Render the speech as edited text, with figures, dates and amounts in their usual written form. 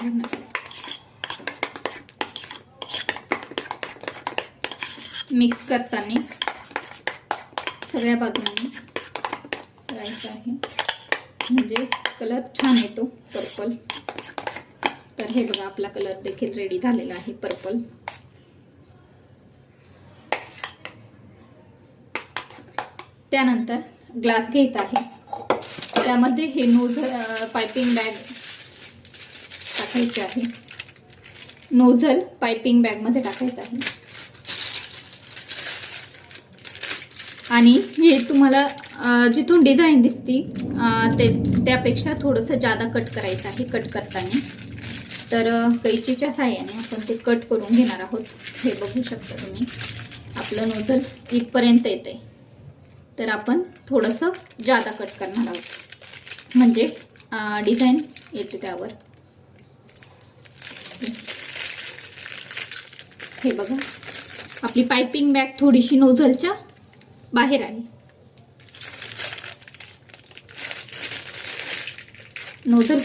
ठेवणार. मिक्स करताना सगळ्या बाजूंनी करायचं आहे, म्हणजे कलर छान येतो पर्पल. तर हे बघा, आपला कलर देखील रेडी झालेला आहे पर्पल. त्यानंतर ग्लास घ्यायचा आहे, त्यामध्ये हे नोझल पाइपिंग बॅग टाकायची आहे. नोझल पाइपिंग बॅग मध्ये टाकायचं आहे. आणि हे तुम्हाला जिथून डिझाईन दिसती त्यापेक्षा थोडंसं जादा कट करायचं आहे कट करताना. तर कैचीच्या साहाय्याने आपण ते कट करून घेणार आहोत. हे बघू शकता तुम्ही, आपलं नोझल इथपर्यंत येते. तर आपण थोडंसं जादा कट करणार आहोत, म्हणजे डिझाईन येते त्यावर. हे बघा, आपली पाइपिंग बॅग थोडीशी नोझलच्या बाहेर आहे. नोझल